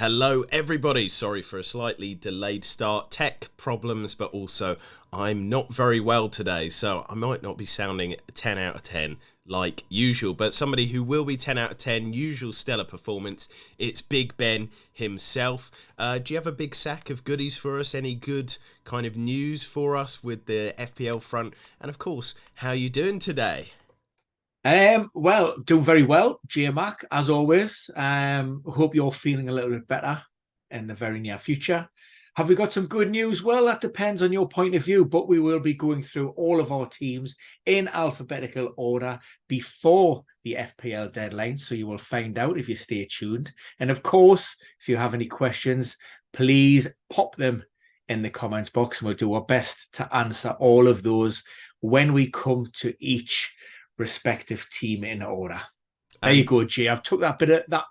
Hello everybody, sorry for a slightly delayed start, tech problems, but also I'm not very well today, so I might not be sounding 10 out of 10 like usual, but somebody who will be 10 out of 10, usual stellar performance, it's Big Ben himself. Do you have a big sack of goodies for us? Any good kind of news for us with the FPL front? And of course, how are you doing today? Well, doing very well, Mac, as always. Hope you're feeling a little bit better in the very near future. Have we got some good news? Well, that depends on your point of view, but we will be going through all of our teams in alphabetical order before the FPL deadline, so you will find out if you stay tuned. And of course, if you have any questions, please pop them in the comments box, and we'll do our best to answer all of those when we come to each respective team in order. There you go, Jay. I've took that bit of that,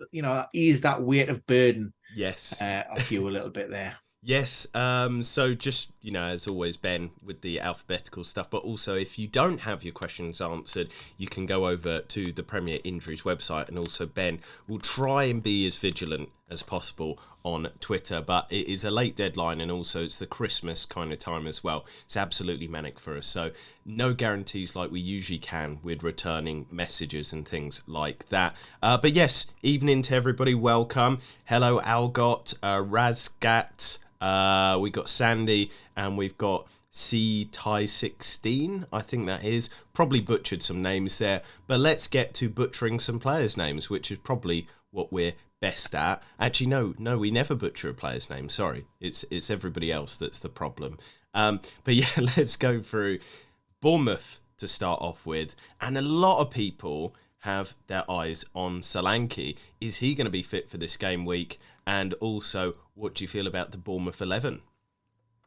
eased that weight of burden Yes. off you a little bit there. Yes, so just, as always, Ben, with the alphabetical stuff, but also if you don't have your questions answered, you can go over to the Premier Injuries website, and also Ben will try and be as vigilant as possible on Twitter, but it is a late deadline, and also it's the Christmas kind of time as well. It's absolutely manic for us, so no guarantees like we usually can with returning messages and things like that. But yes, evening to everybody, welcome. Hello, Algot, Razgat, we got Sandy, and we've got C-Ty16, I think that is. Probably butchered some names there, but let's get to butchering some players' names, which is probably what we're best at. Actually, no, we never butcher a player's name. Sorry, it's everybody else that's the problem. But yeah, let's go through Bournemouth to start off with, and a lot of people have their eyes on Solanke. Is he going to be fit for this game week? And also, what do you feel about the Bournemouth 11?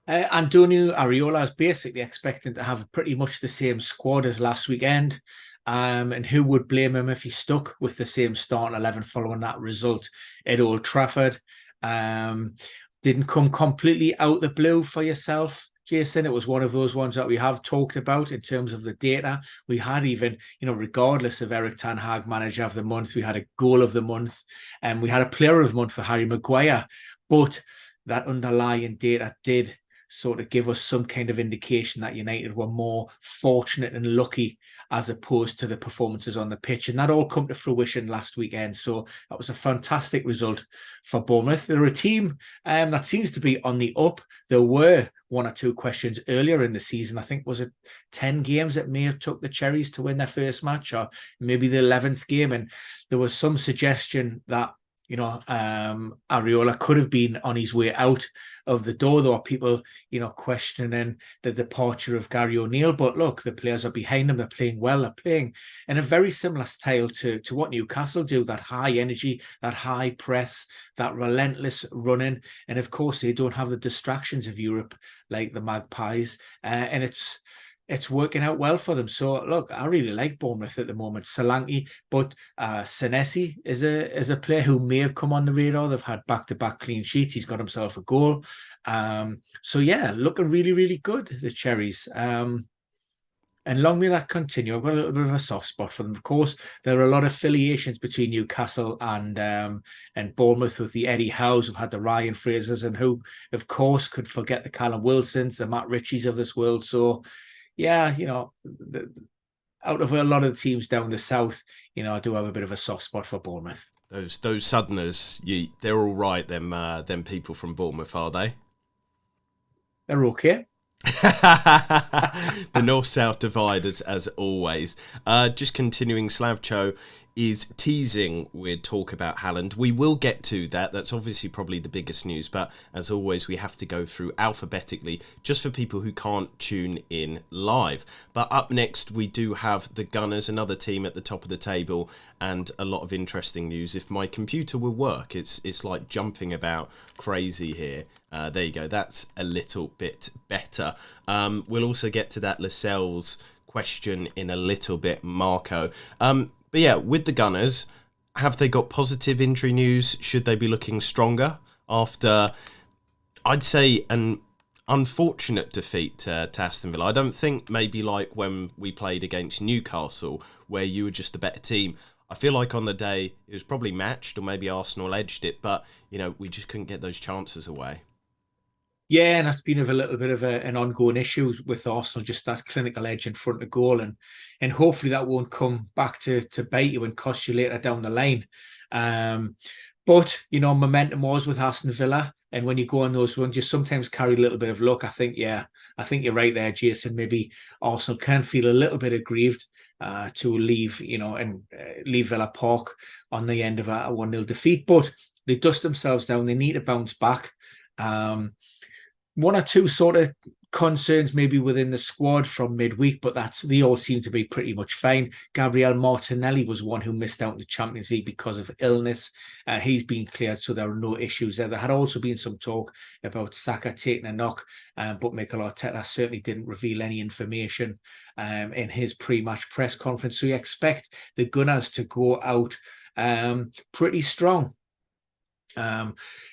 Antonio Areola is basically expecting to have pretty much the same squad as last weekend. And who would blame him if he stuck with the same starting 11 following that result at Old Trafford? Didn't come completely out the blue for yourself, Jason. It was one of those ones that we have talked about in terms of the data. We had even, regardless of Eric Ten Hag manager of the month, we had a goal of the month, and we had a player of the month for Harry Maguire. But that underlying data did sort of give us some kind of indication that United were more fortunate and lucky as opposed to the performances on the pitch. And that all come to fruition last weekend. So that was a fantastic result for Bournemouth. They're a team that seems to be on the up. There were one or two questions earlier in the season. I think, was it 10 games that may have took the Cherries to win their first match, or maybe the 11th game. And there was some suggestion that Areola could have been on his way out of the door. There were people, questioning the departure of Gary O'Neill. But look, the players are behind them. They're playing well. They're playing in a very similar style to what Newcastle do, that high energy, that high press, that relentless running. And of course, they don't have the distractions of Europe like the Magpies. And it's working out well for them. So look, I really like Bournemouth at the moment. Solanke, but Senesi is a player who may have come on the radar. They've had back-to-back clean sheets. He's got himself a goal. So yeah, looking really, really good, the Cherries. And long may that continue. I've got a little bit of a soft spot for them. Of course, there are a lot of affiliations between Newcastle and Bournemouth with the Eddie Howes, who've had the Ryan Frasers, and who, of course, could forget the Callum Wilsons, the Matt Ritchies of this world. So yeah, out of a lot of the teams down the south, I do have a bit of a soft spot for Bournemouth. Those Southerners, they're all right. Them people from Bournemouth, are they? They're okay. The north-south divide, as always. Just continuing, Slavcho is teasing with talk about Haaland. We will get to that. That's obviously probably the biggest news, but as always, we have to go through alphabetically just for people who can't tune in live. But up next, we do have the Gunners, another team at the top of the table, and a lot of interesting news. If my computer will work, it's like jumping about crazy here. There you go. That's a little bit better. We'll also get to that Lascelles question in a little bit, Marco. But yeah, with the Gunners, have they got positive injury news? Should they be looking stronger after, I'd say, an unfortunate defeat to Aston Villa? I don't think maybe like when we played against Newcastle, where you were just a better team. I feel like on the day it was probably matched, or maybe Arsenal edged it, but we just couldn't get those chances away. Yeah, and that's been a little bit of an ongoing issue with Arsenal, just that clinical edge in front of goal, and hopefully that won't come back to bite you and cost you later down the line. But momentum was with Aston Villa, and when you go on those runs, you sometimes carry a little bit of luck. I think you're right there, Jason. Maybe Arsenal can feel a little bit aggrieved to leave, leave Villa Park on the end of a 1-0 defeat, but they dust themselves down. They need to bounce back. One or two sort of concerns maybe within the squad from midweek, but they all seem to be pretty much fine. Gabriel Martinelli was one who missed out in the Champions League because of illness. He's been cleared, so there are no issues there. There had also been some talk about Saka taking a knock, but Mikel Arteta certainly didn't reveal any information in his pre-match press conference. So you expect the Gunners to go out pretty strong.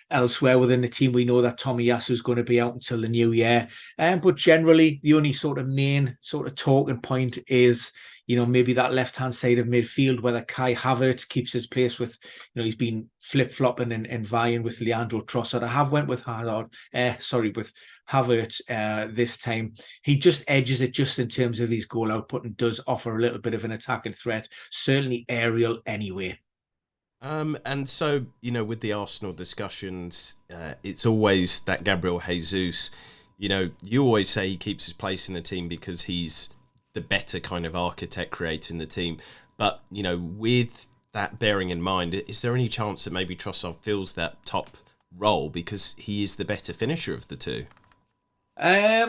Elsewhere within the team, we know that Tomiyasu is going to be out until the new year. But generally, the only sort of main sort of talking point is, maybe that left-hand side of midfield, whether Kai Havertz keeps his place with, he's been flip-flopping and vying with Leandro Trossard. I have went with with Havertz this time. He just edges it just in terms of his goal output and does offer a little bit of an attacking threat, certainly aerial anyway. And so, with the Arsenal discussions, it's always that Gabriel Jesus, you always say he keeps his place in the team because he's the better kind of architect creator in the team. But, with that bearing in mind, is there any chance that maybe Trossard fills that top role because he is the better finisher of the two? I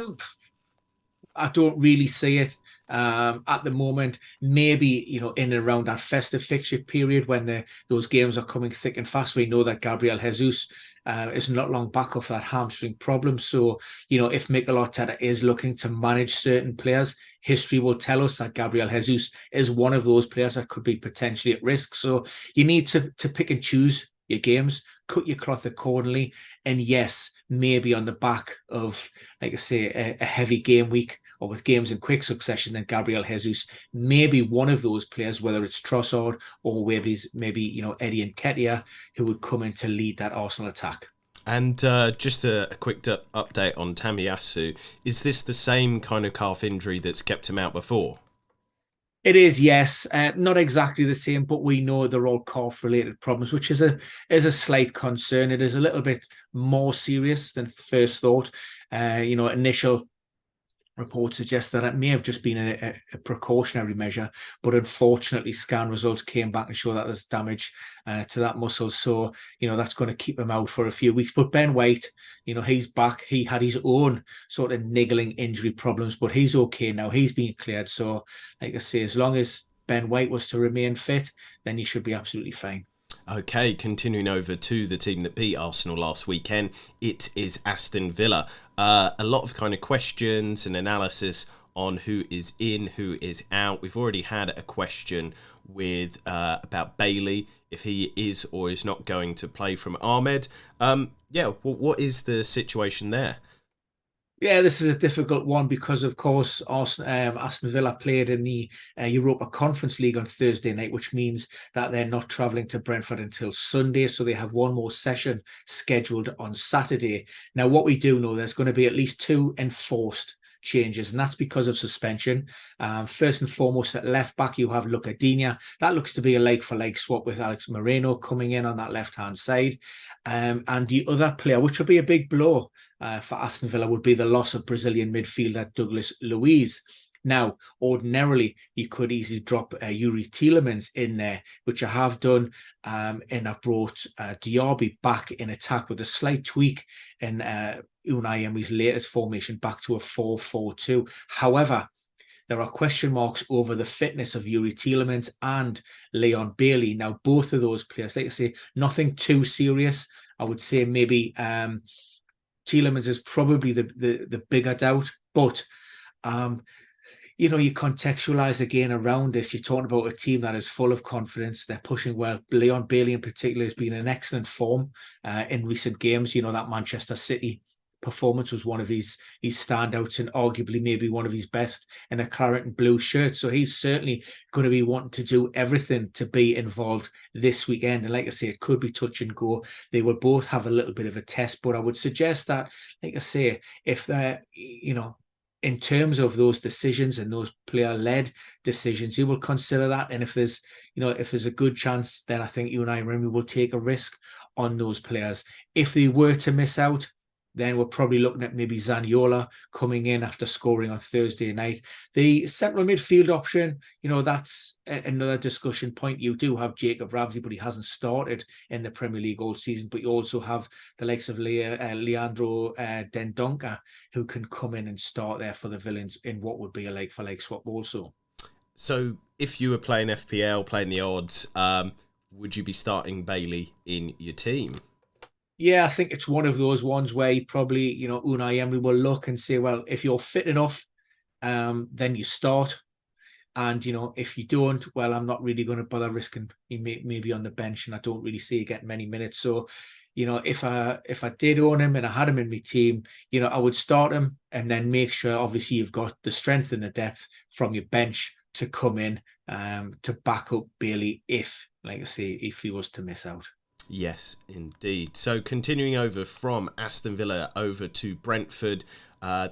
don't really see it. At the moment, maybe in and around that festive fixture period when those games are coming thick and fast. We know that Gabriel Jesus is not long back off that hamstring problem. So if Mikel Arteta is looking to manage certain players, history will tell us that Gabriel Jesus is one of those players that could be potentially at risk. So you need to pick and choose your games, cut your cloth accordingly, and yes, maybe on the back of, like I say, a heavy game week or with games in quick succession, then Gabriel Jesus may be one of those players, whether it's Trossard or maybe Eddie Nketiah, who would come in to lead that Arsenal attack. And just a quick update on Tomiyasu. Is this the same kind of calf injury that's kept him out before? It is, yes. Not exactly the same, but we know they're all calf-related problems, which is a slight concern. It is a little bit more serious than first thought. Initial reports suggest that it may have just been a precautionary measure, but unfortunately scan results came back and show that there's damage to that muscle. So, that's going to keep him out for a few weeks. But Ben White, he's back. He had his own sort of niggling injury problems, but he's okay now. He's been cleared. So, like I say, as long as Ben White was to remain fit, then he should be absolutely fine. Okay, continuing over to the team that beat Arsenal last weekend, it is Aston Villa. A lot of kind of questions and analysis on who is in, who is out. We've already had a question with about Bailey, if he is or is not going to play, from Ahmed. What is the situation there? Yeah, this is a difficult one because, of course, Aston Villa played in the Europa Conference League on Thursday night, which means that they're not travelling to Brentford until Sunday. So they have one more session scheduled on Saturday. Now, what we do know, there's going to be at least 2 enforced changes, and that's because of suspension. First and foremost, at left back, you have Lucadinha. That looks to be a like-for-like swap with Alex Moreno coming in on that left-hand side. And the other player, which will be a big blow for Aston Villa, would be the loss of Brazilian midfielder Douglas Luiz. Now, ordinarily, you could easily drop Yuri Tielemans in there, which I have done, and I've brought Diaby back in attack with a slight tweak in Unai Emery's latest formation back to a 4-4-2. However, there are question marks over the fitness of Yuri Tielemans and Leon Bailey. Now, both of those players, like I say, nothing too serious. I would say maybe Tielemans is probably the bigger doubt, but you contextualise again around this. You're talking about a team that is full of confidence. They're pushing well. Leon Bailey in particular has been in excellent form in recent games. That Manchester City performance was one of his standouts and arguably maybe one of his best in a claret and blue shirt. So he's certainly going to be wanting to do everything to be involved this weekend. And like I say, it could be touch and go. They will both have a little bit of a test, but I would suggest that, like I say, if they're, in terms of those decisions and those player-led decisions, you will consider that. And if there's a good chance, then I think you and I, Remy, will take a risk on those players. If they were to miss out, then we're probably looking at maybe Zaniolo coming in after scoring on Thursday night. The central midfield option, that's another discussion point. You do have Jacob Ramsey, but he hasn't started in the Premier League all season. But you also have the likes of Leandro Dendoncker, who can come in and start there for the Villains in what would be a like-for-like swap also. So if you were playing FPL, playing the odds, would you be starting Bailey in your team? Yeah, I think it's one of those ones where you probably, Unai Emery will look and say, well, if you're fit enough, then you start. And, if you don't, well, I'm not really going to bother risking maybe on the bench, and I don't really see you getting many minutes. So, if I did own him and I had him in my team, I would start him and then make sure, obviously, you've got the strength and the depth from your bench to come in to back up Bailey if, like I say, if he was to miss out. Yes, indeed. So continuing over from Aston Villa over to Brentford,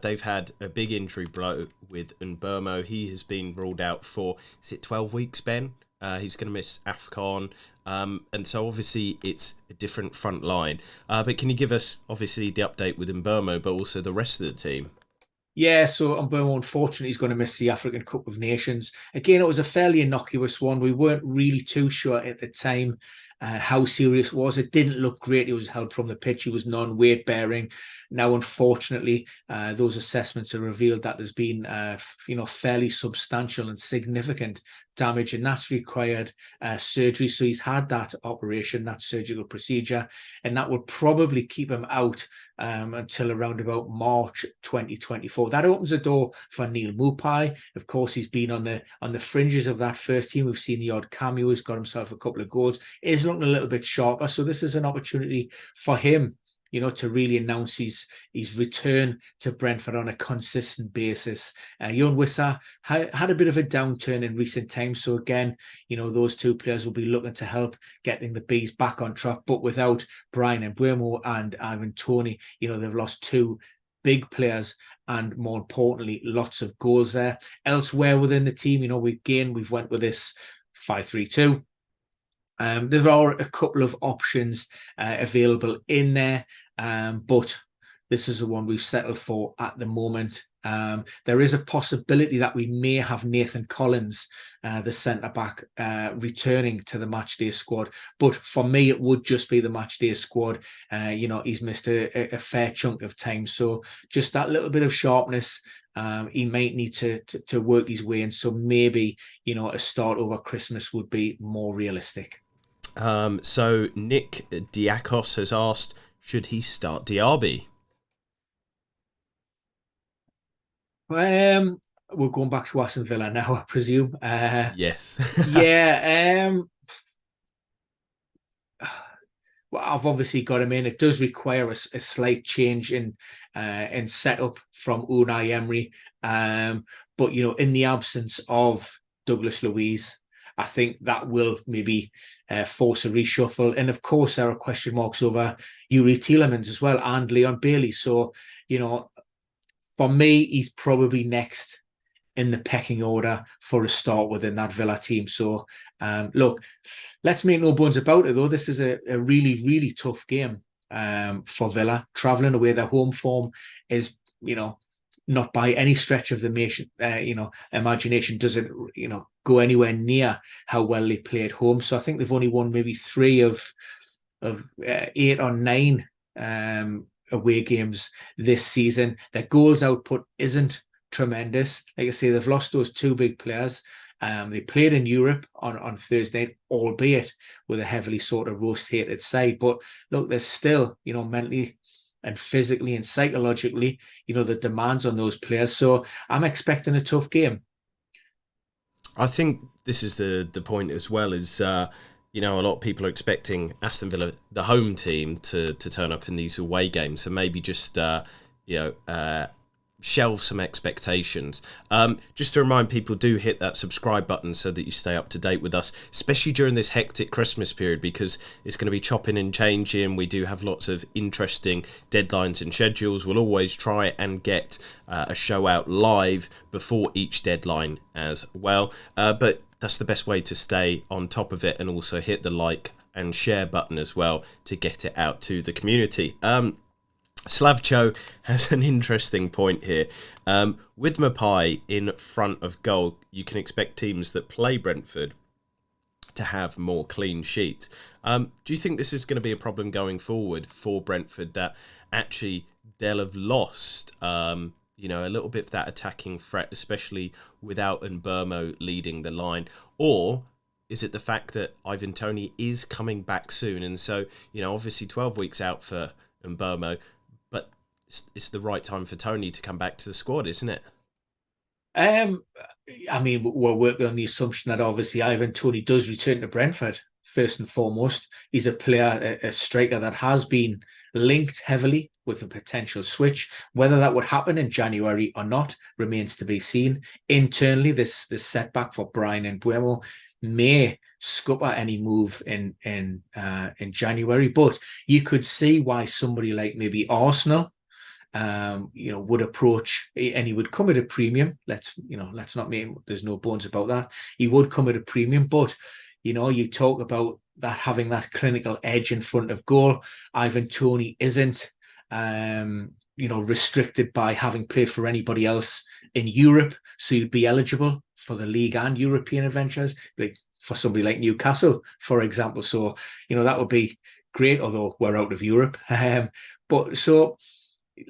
they've had a big injury blow with Mbeumo. He has been ruled out for, is it 12 weeks, Ben? He's going to miss AFCON. And so obviously it's a different front line. But can you give us obviously the update with Mbeumo, but also the rest of the team? Yeah, so Mbeumo, unfortunately, he's going to miss the African Cup of Nations. Again, it was a fairly innocuous one. We weren't really too sure at the time how serious it was. It didn't look great. He was held from the pitch. He was non-weight bearing. Now, unfortunately, those assessments have revealed that there's been, fairly substantial and significant damage, and that's required surgery. So he's had that operation, that surgical procedure, and that will probably keep him out until around about March 2024. That opens the door for Neil Maupay. Of course, he's been on the fringes of that first team. We've seen the odd cameo. He's got himself a couple of goals. Is looking a little bit sharper. So this is an opportunity for him, to really announce his return to Brentford on a consistent basis. Yohan Wissa had a bit of a downturn in recent times. So again, those two players will be looking to help getting the Bees back on track. But without Bryan Mbeumo and Ivan Toney, they've lost two big players and, more importantly, lots of goals there. Elsewhere within the team, we've went with this 5-3-2. There are a couple of options available in there, but this is the one we've settled for at the moment. There is a possibility that we may have Nathan Collins, the centre-back, returning to the matchday squad. But for me, it would just be the matchday squad. He's missed a fair chunk of time. So just that little bit of sharpness, he might need to work his way in. So maybe, a start over Christmas would be more realistic. So Nick Diakos has asked, should he start Diaby? We're going back to Aston Villa now, I presume. Yes. Yeah. Well, I've obviously got him in. It does require a slight change in setup from Unai Emery. But, in the absence of Douglas Luiz, I think that will maybe force a reshuffle. And of course, there are question marks over Youri Tielemans as well and Leon Bailey. So, for me, he's probably next in the pecking order for a start within that Villa team. So, look, let's make no bones about it, though. This is a really, really tough game for Villa. Travelling away, their home form is, not by any stretch of the imagination does it, go anywhere near how well they play at home. So I think they've only won maybe 3 of 8 or 9 away games this season. Their goals output isn't tremendous. Like I say, they've lost those 2 big players. They played in Europe on Thursday, albeit with a heavily sort of rotated side. But look, there's still, mentally and physically and psychologically, the demands on those players. So I'm expecting a tough game. I think this is the point as well, is You know, a lot of people are expecting Aston Villa, the home team, to turn up in these away games, so maybe just you know shelve some expectations. Just to remind people, do hit that subscribe button so that you stay up to date with us, especially during this hectic Christmas period, because it's going to be chopping and changing. We do have lots of interesting deadlines and schedules. We'll always try and get a show out live before each deadline as well, but that's the best way to stay on top of it, and also hit the like and share button as well to get it out to the community. Slavcho has an interesting point here. With Mapai in front of goal, you can expect teams that play Brentford to have more clean sheets. Do you think this is going to be a problem going forward for Brentford, that actually they'll have lost you know, a little bit of that attacking threat, especially without Mbeumo leading the line? Or is it the fact that Ivan Toney is coming back soon, and so, you know, obviously 12 weeks out for Mbeumo, but it's the right time for Toney to come back to the squad, isn't it? I mean, we're working on the assumption that obviously Ivan Toney does return to Brentford. First and foremost, he's a player, a striker that has been linked heavily with a potential switch. Whether that would happen in January or not remains to be seen. Internally, this setback for Brian and Mbeumo may scupper any move in January, but you could see why somebody like maybe Arsenal you know, would approach, and he would come at a premium. Let's not make, there's no bones about that. He would come at a premium, but you know, you talk about that having that clinical edge in front of goal. Ivan Toney isn't, you know, restricted by having played for anybody else in Europe, so you'd be eligible for the league and European adventures, like for somebody like Newcastle, for example. So, you know, that would be great, although we're out of Europe. But so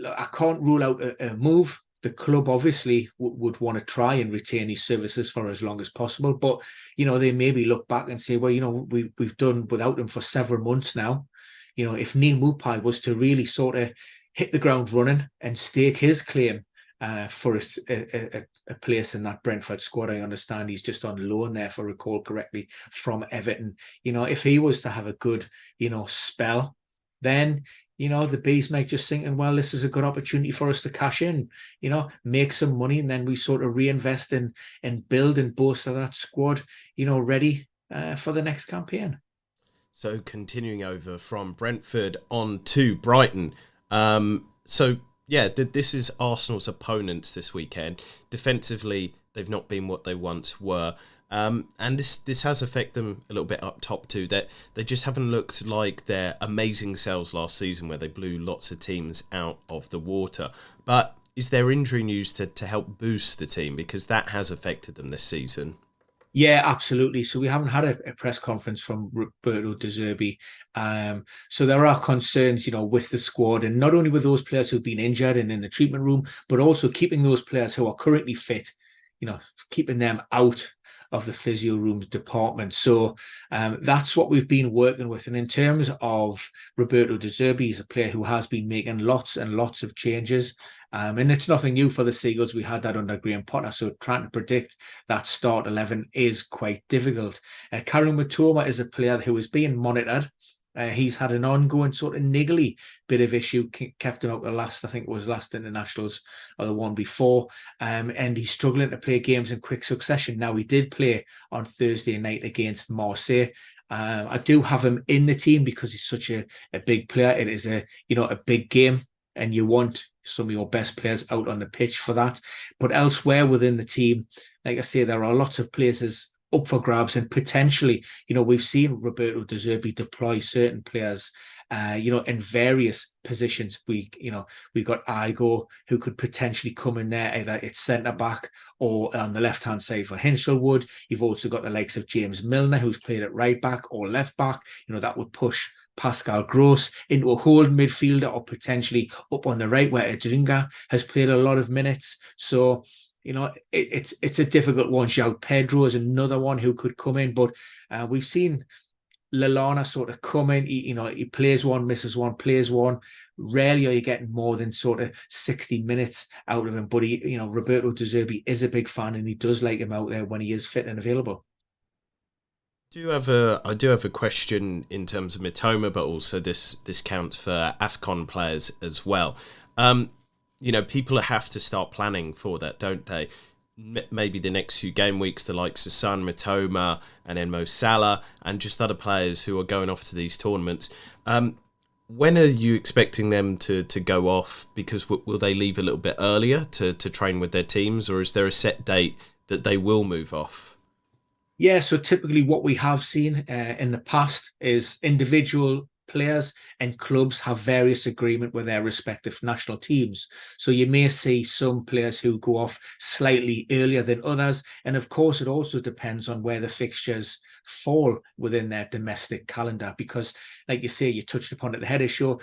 I can't rule out a move. The club obviously would want to try and retain his services for as long as possible. But, you know, they maybe look back and say, well, you know, we've done without him for several months now. You know, if Neil Maupay was to really sort of hit the ground running and stake his claim for a place in that Brentford squad, I understand he's just on loan there, if I recall correctly, from Everton. You know, if he was to have a good, you know, spell, then, you know, the Bees might just thinking, well, this is a good opportunity for us to cash in, you know, make some money, and then we sort of reinvest in and build and bolster that squad, you know, ready for the next campaign. So continuing over from Brentford on to Brighton. So yeah, this is Arsenal's opponents this weekend. Defensively, they've not been what they once were. And this has affected them a little bit up top too. That they just haven't looked like their amazing selves last season, where they blew lots of teams out of the water. But is there injury news to help boost the team, because that has affected them this season? Yeah, absolutely. So we haven't had a press conference from Roberto De Zerbi. So there are concerns, you know, with the squad, and not only with those players who've been injured and in the treatment room, but also keeping those players who are currently fit, you know, keeping them out of the physio room department. So that's what we've been working with. And in terms of Roberto De Zerbi, he's a player who has been making lots and lots of changes. And it's nothing new for the Seagulls. We had that under Graham Potter, so trying to predict that start 11 is quite difficult. Karen Matoma is a player who is being monitored. He's had an ongoing sort of niggly bit of issue, kept him out the last, I think it was last internationals or the one before, and he's struggling to play games in quick succession. Now, he did play on Thursday night against Marseille. I do have him in the team because he's such a big player. It is a big game, and you want some of your best players out on the pitch for that. But elsewhere within the team, like I say, there are lots of places up for grabs, and potentially, you know, we've seen Roberto De Zerbi deploy certain players, you know, in various positions. We've got Igo, who could potentially come in there, either it's centre back or on the left hand side for Hinshelwood. You've also got the likes of James Milner, who's played at right back or left back. You know, that would push Pascal Gross into a holding midfielder, or potentially up on the right, where Adringa has played a lot of minutes. So, you know, it's a difficult one. João Pedro is another one who could come in, but we've seen Lallana sort of come in. He plays one, misses one, plays one. Rarely are you getting more than sort of 60 minutes out of him. But Roberto De Zerbi is a big fan, and he does like him out there when he is fit and available. I do have a question in terms of Mitoma, but also this counts for AFCON players as well. People have to start planning for that, don't they? Maybe the next few game weeks, the likes of Son, Mitoma, and then Mo Salah, and just other players who are going off to these tournaments. When are you expecting them to go off? Because will they leave a little bit earlier to train with their teams, or is there a set date that they will move off? Yeah, so typically what we have seen in the past is individual players and clubs have various agreement with their respective national teams. So you may see some players who go off slightly earlier than others. And of course, it also depends on where the fixtures fall within their domestic calendar, because like you say, you touched upon at the head of show,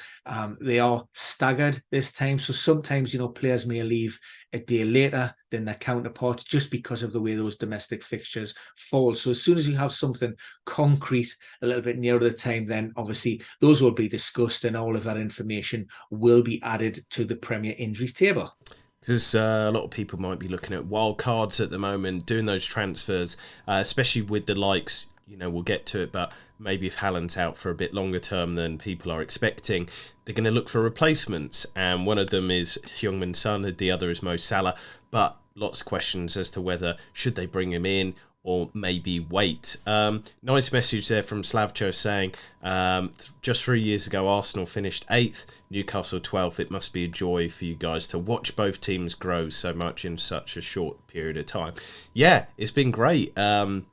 they are staggered this time. So sometimes, players may leave a day later than their counterparts just because of the way those domestic fixtures fall. So as soon as you have something concrete a little bit nearer the time, then obviously those will be discussed and all of that information will be added to the Premier injuries table. Because a lot of people might be looking at wild cards at the moment, doing those transfers, especially with the likes, we'll get to it, but maybe if Haaland's out for a bit longer term than people are expecting, they're going to look for replacements. And one of them is Heung-min Son, the other is Mo Salah. But lots of questions as to whether should they bring him in or maybe wait. Nice message there from Slavcho saying, just 3 years ago, Arsenal finished 8th, Newcastle 12th. It must be a joy for you guys to watch both teams grow so much in such a short period of time. Yeah, it's been great. There's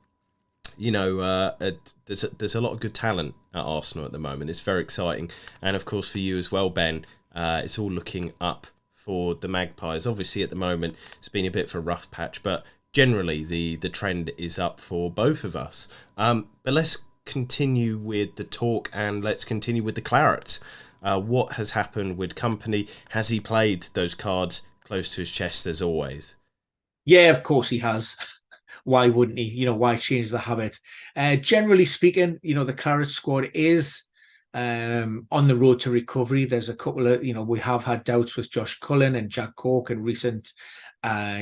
a lot of good talent at Arsenal at the moment. It's very exciting. And of course for you as well, Ben, it's all looking up for the Magpies. Obviously at the moment it's been a bit of a rough patch, but generally the trend is up for both of us. But let's continue with the talk and let's continue with the claret. What has happened with Company? Has he played those cards close to his chest as always? Yeah, of course he has. Why wouldn't he? Why change the habit? Generally speaking, the claret squad is on the road to recovery. There's a couple of, we have had doubts with Josh Cullen and Jack Cork in recent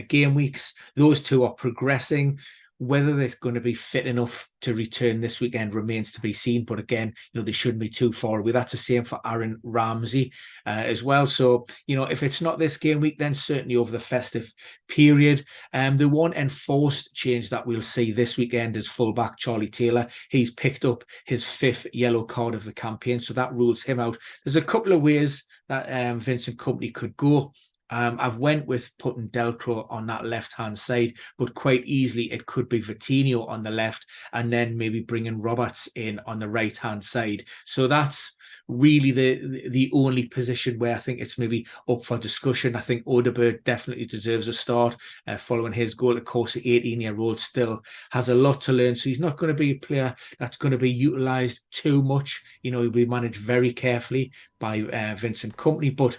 game weeks. Those two are progressing. Whether they're going to be fit enough to return this weekend remains to be seen. But again, they shouldn't be too far away. That's the same for Aaron Ramsey as well. So, if it's not this game week, then certainly over the festive period. The one enforced change that we'll see this weekend is fullback Charlie Taylor. He's picked up his 5th yellow card of the campaign. So that rules him out. There's a couple of ways that Vincent Kompany could go. I've went with putting Delcro on that left-hand side, but quite easily it could be Vitinho on the left and then maybe bringing Roberts in on the right-hand side. So that's really the only position where I think it's maybe up for discussion. I think Odegaard definitely deserves a start following his goal. Of course, the 18-year-old still has a lot to learn, so he's not going to be a player that's going to be utilised too much. He'll be managed very carefully by Vincent Kompany, but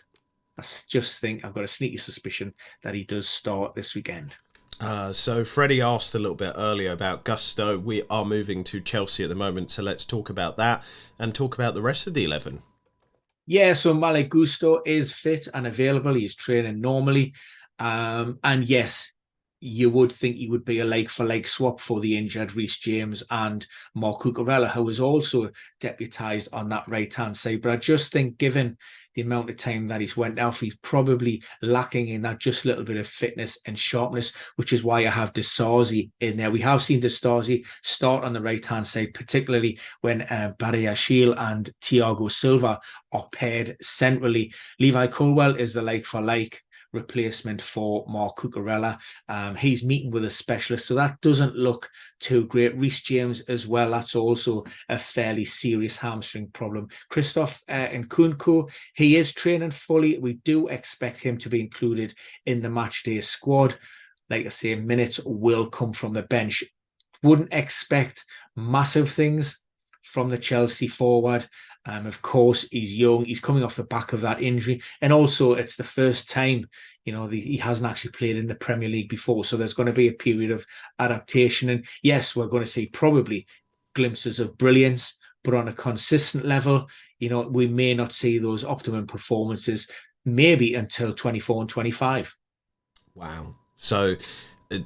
I just think I've got a sneaky suspicion that he does start this weekend. So Freddie asked a little bit earlier about Gusto. We are moving to Chelsea at the moment, so let's talk about that and talk about the rest of the 11. Yeah, so Malek Gusto is fit and available. He's training normally. And yes, you would think he would be a like-for-like swap for the injured Reece James and Marc Cucurella, who was also deputised on that right-hand side. But I just think, given the amount of time that he's went off, he's probably lacking in that just little bit of fitness and sharpness, which is why I have Disasi in there. We have seen Disasi start on the right-hand side, particularly when Badiashile and Thiago Silva are paired centrally. Levi Colwell is the like-for-like replacement for Marc Cucurella. He's meeting with a specialist, so that doesn't look too great. Reece James as well, that's also a fairly serious hamstring problem. Christoph Nkunku, he is training fully. We do expect him to be included in the matchday squad. Like I say, minutes will come from the bench. Wouldn't expect massive things from the Chelsea forward. Of course, he's young. He's coming off the back of that injury. And also, it's the first time, he hasn't actually played in the Premier League before. So there's going to be a period of adaptation. And yes, we're going to see probably glimpses of brilliance, but on a consistent level, we may not see those optimum performances maybe until 24 and 25. Wow. So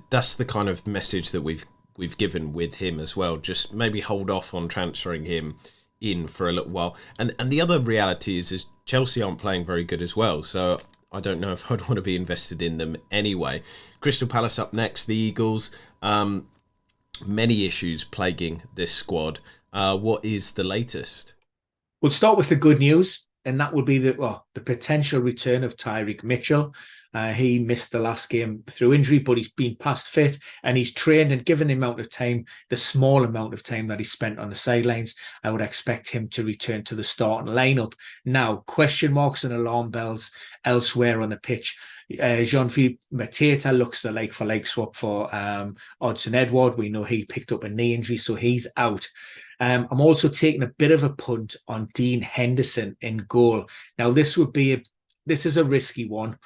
that's the kind of message that we've we've given with him as well. Just maybe hold off on transferring him in for a little while. And the other reality is Chelsea aren't playing very good as well, so I don't know if I'd want to be invested in them anyway. Crystal Palace up next, the Eagles. Many issues plaguing this squad. What is the latest? We'll start with the good news, and that would be the potential return of Tyreek Mitchell. He missed the last game through injury, but he's been past fit and he's trained, and given the amount of time, the small amount of time that he spent on the sidelines, I would expect him to return to the starting lineup. Now, question marks and alarm bells elsewhere on the pitch. Jean-Philippe Mateta looks a like-for-like swap for Odsonne Edouard. We know he picked up a knee injury, so he's out. I'm also taking a bit of a punt on Dean Henderson in goal. Now, this is a risky one.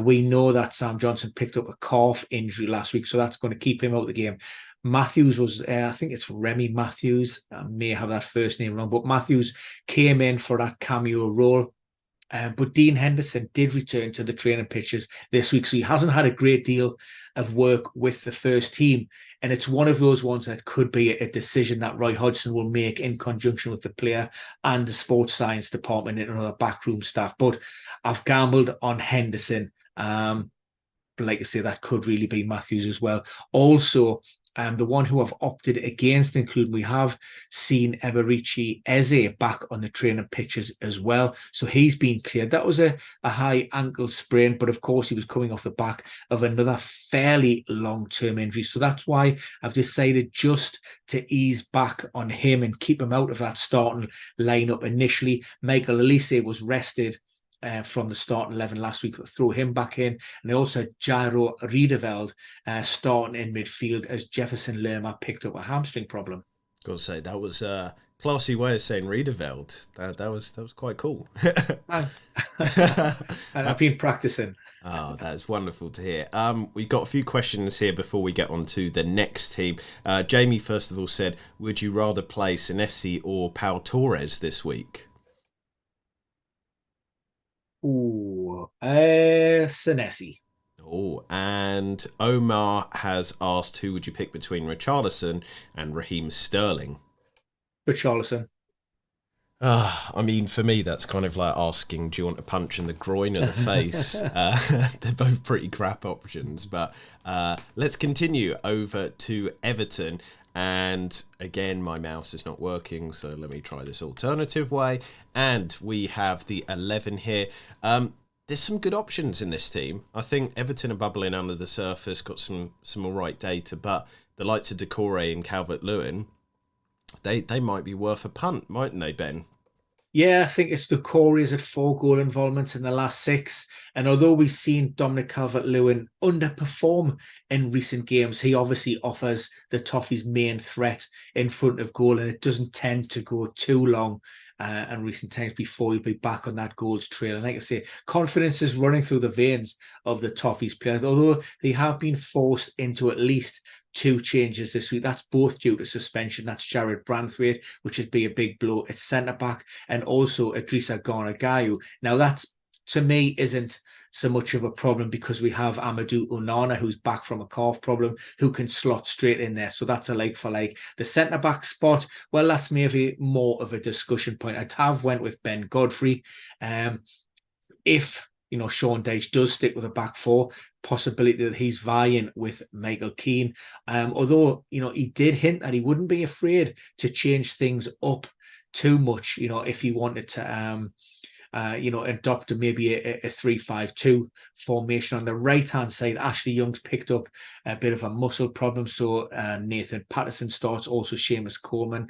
We know that Sam Johnson picked up a calf injury last week, so that's going to keep him out of the game. Matthews was, I think it's Remy Matthews. I may have that first name wrong, but Matthews came in for that cameo role. But Dean Henderson did return to the training pitches this week, so he hasn't had a great deal of work with the first team. And it's one of those ones that could be a decision that Roy Hodgson will make in conjunction with the player and the sports science department and other backroom staff. But I've gambled on Henderson. But like I say, that could really be Matthews as well. Also, the one who I've opted against, including we have seen Eberici Eze back on the training pitches as well. So he's been cleared. That was a high ankle sprain, but of course he was coming off the back of another fairly long-term injury. So that's why I've decided just to ease back on him and keep him out of that starting lineup initially. Michael Olise was rested from the starting 11 last week, throw him back in. And they also had Jairo Riedeveld starting in midfield as Jefferson Lerma picked up a hamstring problem. Got to say, that was a classy way of saying Riedeveld. That was quite cool. I've been practicing. Oh, that's wonderful to hear. We've got a few questions here before we get on to the next team. Jamie, first of all, said, would you rather play Senesi or Pau Torres this week? Ooh, Senesi. Oh, and Omar has asked, who would you pick between Richarlison and Raheem Sterling? Richarlison. I mean, for me, that's kind of like asking, do you want a punch in the groin or the face? They're both pretty crap options, but let's continue over to Everton. And again, my mouse is not working, so let me try this alternative way. And we have the 11 here. There's some good options in this team. I think Everton are bubbling under the surface, got some all right data, but the likes of Doucouré and Calvert-Lewin, they might be worth a punt, mightn't they, Ben? Yeah, I think it's Doucouré's at 4 goal involvements in the last 6. And although we've seen Dominic Calvert-Lewin underperform in recent games, he obviously offers the Toffees' main threat in front of goal, and it doesn't tend to go too long in recent times before he'll be back on that goals trail. And like I say, confidence is running through the veins of the Toffees players, although they have been forced into at least 2 changes this week. That's both due to suspension. That's Jared Branthwaite, which would be a big blow at centre-back, and also Idrissa Gana Gueye. Now, that, to me, isn't so much of a problem because we have Amadou Onana, who's back from a calf problem, who can slot straight in there. So that's a like-for-like. The centre-back spot, well, that's maybe more of a discussion point. I'd have went with Ben Godfrey. If Sean Dyche does stick with a back 4, possibility that he's vying with Michael Keane. Although, he did hint that he wouldn't be afraid to change things up too much, if he wanted to, adopt maybe a 3-5-2 formation. On the right-hand side, Ashley Young's picked up a bit of a muscle problem, so Nathan Patterson starts. Also, Seamus Coleman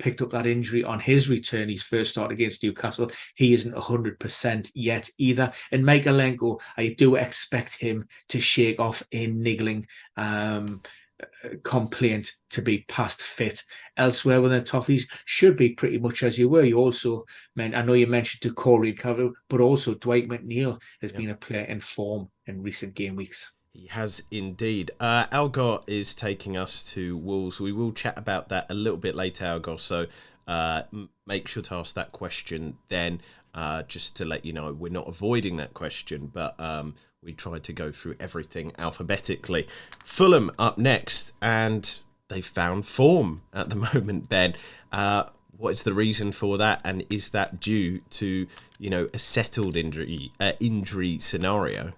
picked up that injury on his return. His first start against Newcastle. He isn't 100% yet either. And Mykolenko, I do expect him to shake off a niggling complaint to be past fit. Elsewhere with the Toffees should be pretty much as you were. You also, I know you mentioned Doucouré and Calvert, but also Dwight McNeil has been a player in form in recent game weeks. He has indeed. Algar is taking us to Wolves. We will chat about that a little bit later, Algar, so make sure to ask that question then, just to let you know we're not avoiding that question, but we tried to go through everything alphabetically. Fulham up next, and they've found form at the moment, Ben. What is the reason for that, and is that due to a settled injury scenario?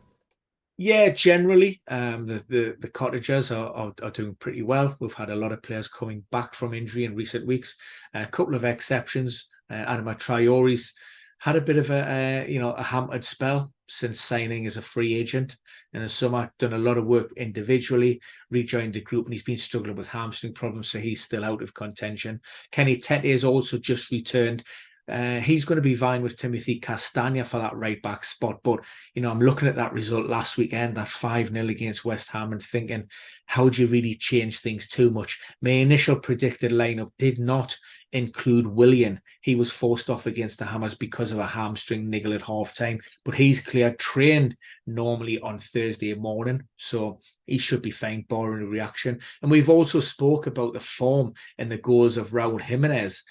Yeah, generally, the cottagers are doing pretty well. We've had a lot of players coming back from injury in recent weeks. A couple of exceptions. Adama Traore's had a bit of a hampered spell since signing as a free agent in the summer. Done a lot of work individually, rejoined the group, and he's been struggling with hamstring problems, so he's still out of contention. Kenny Tete has also just returned. He's going to be vying with Timothy Castagna for that right back spot. But, I'm looking at that result last weekend, that 5-0 against West Ham, and thinking, how do you really change things too much? My initial predicted lineup did not include Willian. He was forced off against the Hammers because of a hamstring niggle at half-time, but he's cleared, trained normally on Thursday morning, so he should be fine, barring a reaction. And we've also spoke about the form and the goals of Raul Jimenez.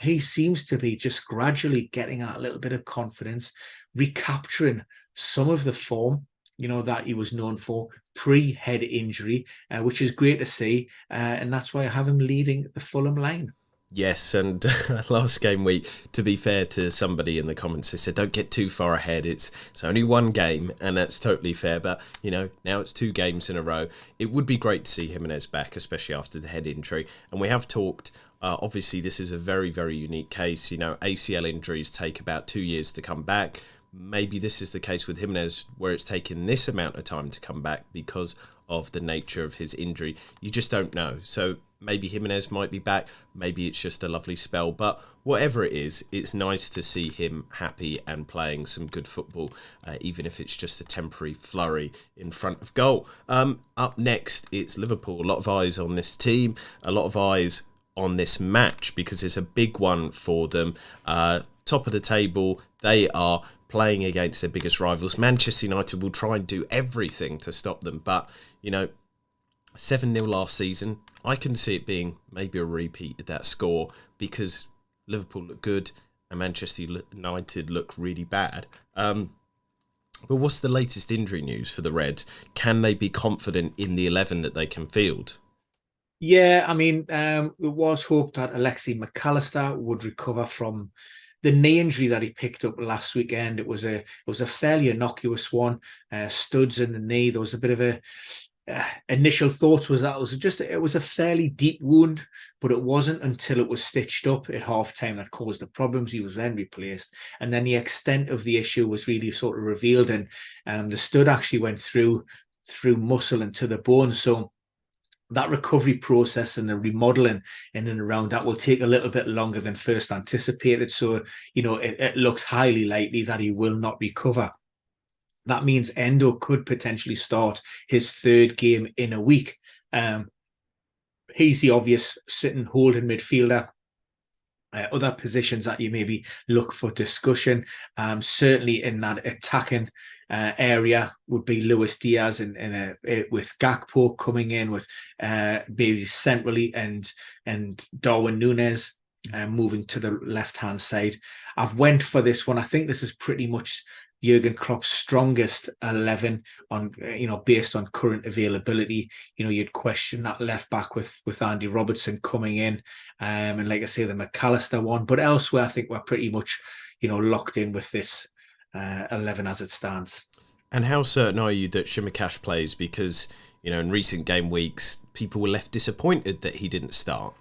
He seems to be just gradually getting a little bit of confidence, recapturing some of the form that he was known for pre-head injury, which is great to see. And that's why I have him leading the Fulham line. Yes, and last game week, to be fair to somebody in the comments, they said don't get too far ahead. It's only one game, and that's totally fair. But, now it's 2 games in a row. It would be great to see Jimenez back, especially after the head injury. And we have talked, obviously this is a very, very unique case. ACL injuries take about 2 years to come back. Maybe this is the case with Jimenez, where it's taken this amount of time to come back because of the nature of his injury. You just don't know. So maybe Jimenez might be back. Maybe it's just a lovely spell. But whatever it is, it's nice to see him happy and playing some good football, even if it's just a temporary flurry in front of goal. Up next, it's Liverpool. A lot of eyes on this team. A lot of eyes on this match because it's a big one for them. Top of the table, they are playing against their biggest rivals. Manchester United will try and do everything to stop them, but 7-0 last season, I can see it being maybe a repeat of that score because Liverpool look good and Manchester United look really bad. But what's the latest injury news for the Reds? Can they be confident in the 11 that they can field? Yeah, there was hope that Alexi McAllister would recover from the knee injury that he picked up last weekend. It was a fairly innocuous one, studs in the knee. There was a bit of a initial thought was that it was a fairly deep wound, but it wasn't until it was stitched up at half-time that caused the problems. He was then replaced, and then the extent of the issue was really sort of revealed, and the stud actually went through muscle and to the bone. So that recovery process and the remodeling in and around that will take a little bit longer than first anticipated. So, it looks highly likely that he will not recover. That means Endo could potentially start his 3rd game in a week. He's the obvious sitting holding midfielder. Other positions that you maybe look for discussion, certainly in that attacking area, would be Luis Diaz with Gakpo coming in with maybe centrally and Darwin Núñez moving to the left-hand side. I've went for this one. I think this is pretty much Jurgen Klopp's strongest 11 on, based on current availability. You'd question that left back with Andy Robertson coming in, and like I say, the McAllister one. But elsewhere, I think we're pretty much, locked in with this 11 as it stands. And how certain are you that Shimakash plays? Because, in recent game weeks, people were left disappointed that he didn't start.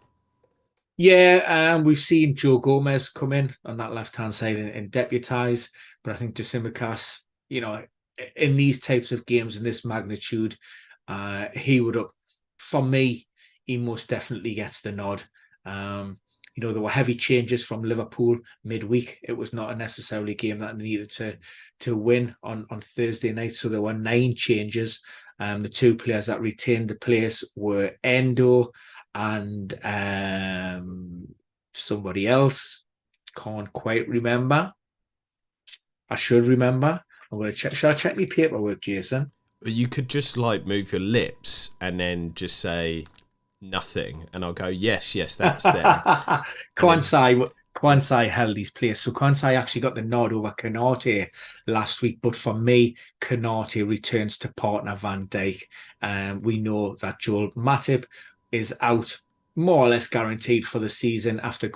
Yeah, we've seen Joe Gomez come in on that left-hand side and deputise, but I think Tsimikas, in these types of games in this magnitude, he would up. For me, he most definitely gets the nod. There were heavy changes from Liverpool midweek. It was not a necessarily game that needed to win on Thursday night, so there were 9 changes. The 2 players that retained the place were Endo and somebody else. Can't quite remember. I should remember. I'm going to check. Shall I check my paperwork, Jason? You could just move your lips and then just say nothing, and I'll go, yes, that's them. Kwansai held his place. So Kwansai actually got the nod over Konate last week. But for me, Konate returns to partner Van Dijk. We know that Joel Matip is out, more or less guaranteed for the season after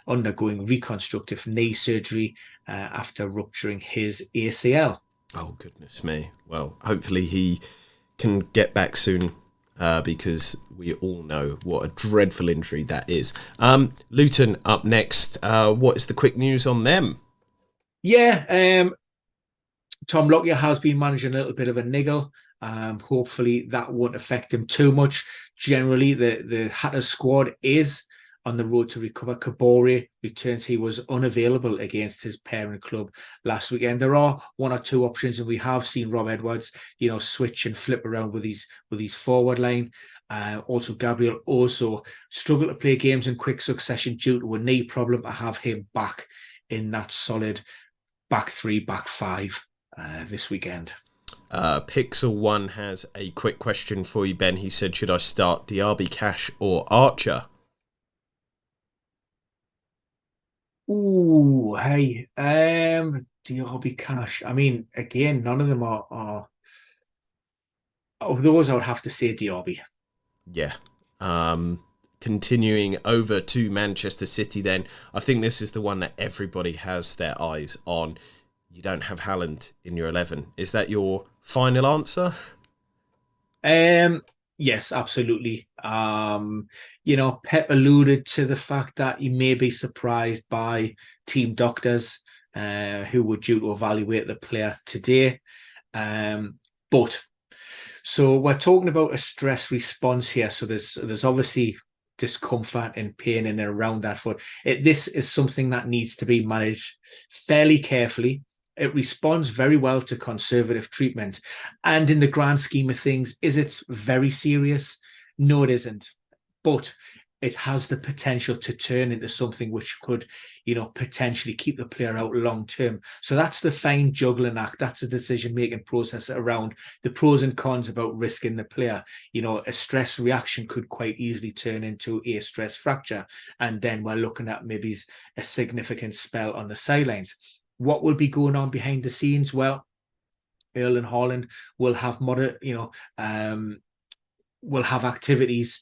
undergoing reconstructive knee surgery after rupturing his ACL. Oh, goodness me. Well, hopefully he can get back soon, because we all know what a dreadful injury that is. Luton up next. What is the quick news on them? Yeah, Tom Lockyer has been managing a little bit of a niggle. Hopefully that won't affect him too much. Generally, the Hatters squad is on the road to recover. Kabore returns. He was unavailable against his parent club last weekend. There are one or two options, and we have seen Rob Edwards, switch and flip around with his forward line. Also, Gabriel also struggled to play games in quick succession due to a knee problem. I have him back in that solid back three, back five this weekend. Pixel One has a quick question for you, Ben. He said, should I start Diaby, Cash or Archer? Ooh, hey, Diaby, Cash. I mean, again, none of them are of those. I would have to say Diaby. Yeah. Continuing over to Manchester City then. I think this is the one that everybody has their eyes on. You don't have Haaland in your 11. Is that your final answer? Yes, absolutely. Pep alluded to the fact that he may be surprised by team doctors who were due to evaluate the player today. But so we're talking about a stress response here. So there's obviously discomfort and pain in and around that foot. This is something that needs to be managed fairly carefully. It responds very well to conservative treatment. And in the grand scheme of things, is it very serious? No, it isn't. But it has the potential to turn into something which could, potentially keep the player out long term. So that's the fine juggling act. That's a decision-making process around the pros and cons about risking the player. A stress reaction could quite easily turn into a stress fracture. And then we're looking at maybe a significant spell on the sidelines. What will be going on behind the scenes? Well, Erling Haaland will have will have activities.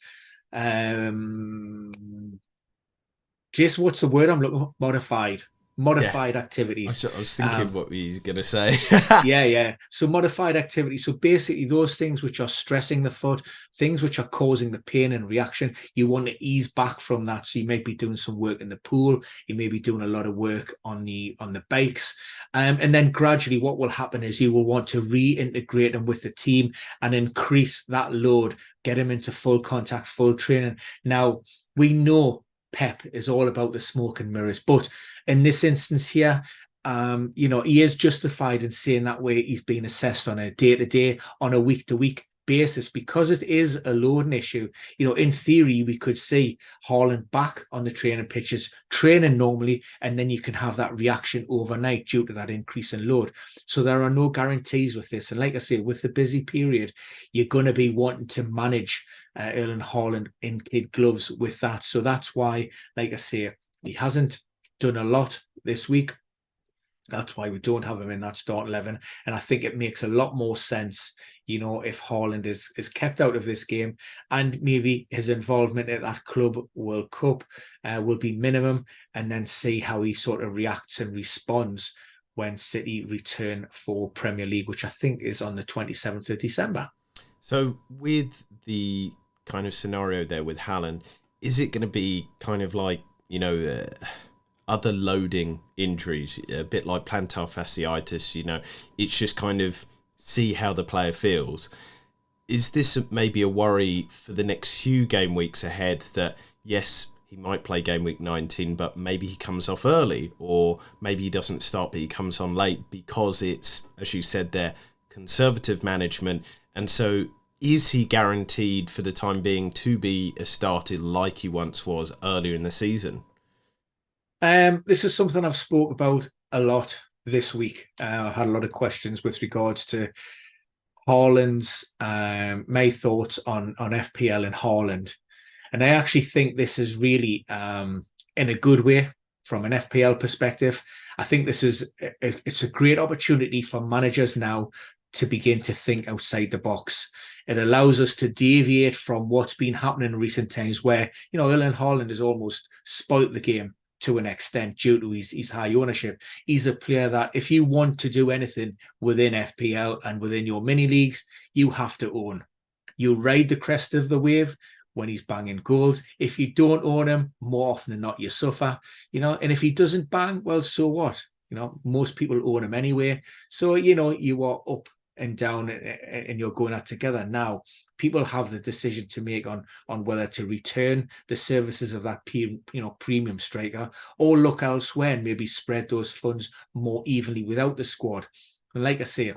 Jason, what's the word I'm looking for? Modified activities. I was thinking what were you going to say? Yeah. So modified activities. So basically those things which are stressing the foot, things which are causing the pain and reaction, you want to ease back from that. So you may be doing some work in the pool. You may be doing a lot of work on the bikes. And then gradually what will happen is you will want to reintegrate them with the team and increase that load, get them into full contact, full training. Now, we know Pep is all about the smoke and mirrors, but in this instance here, he is justified in saying that way he's being assessed on a day-to-day, on a week-to-week basis, because it is a loading issue. In theory, we could see Haaland back on the training pitches, training normally, and then you can have that reaction overnight due to that increase in load. So there are no guarantees with this. And like I say, with the busy period, you're going to be wanting to manage Erling Haaland in kid gloves with that. So that's why, like I say, he hasn't done a lot this week. That's why we don't have him in that start 11. And I think it makes a lot more sense, if Haaland is kept out of this game, and maybe his involvement at that Club World Cup will be minimum, and then see how he sort of reacts and responds when City return for Premier League, which I think is on the 27th of December. So with the kind of scenario there with Haaland, is it going to be kind of like, other loading injuries, a bit like plantar fasciitis, it's just kind of see how the player feels. Is this maybe a worry for the next few game weeks ahead that, yes, he might play game week 19, but maybe he comes off early, or maybe he doesn't start, but he comes on late because it's, as you said there, conservative management. And so is he guaranteed for the time being to be started like he once was earlier in the season? This is something I've spoke about a lot this week. I had a lot of questions with regards to Haaland's my thoughts on FPL and Haaland. And I actually think this is really in a good way from an FPL perspective. I think this is it's a great opportunity for managers now to begin to think outside the box. It allows us to deviate from what's been happening in recent times where, Erling Haaland has almost spoilt the game to an extent due to his high ownership. He's a player that if you want to do anything within FPL and within your mini leagues, you have to own. You ride the crest of the wave when he's banging goals. If you don't own him, more often than not, you suffer, and if he doesn't bang, well, so what? Most people own him anyway. So, you are up and down and you're going at together. Now, people have the decision to make on whether to return the services of that premium striker or look elsewhere and maybe spread those funds more evenly without the squad. And like I say,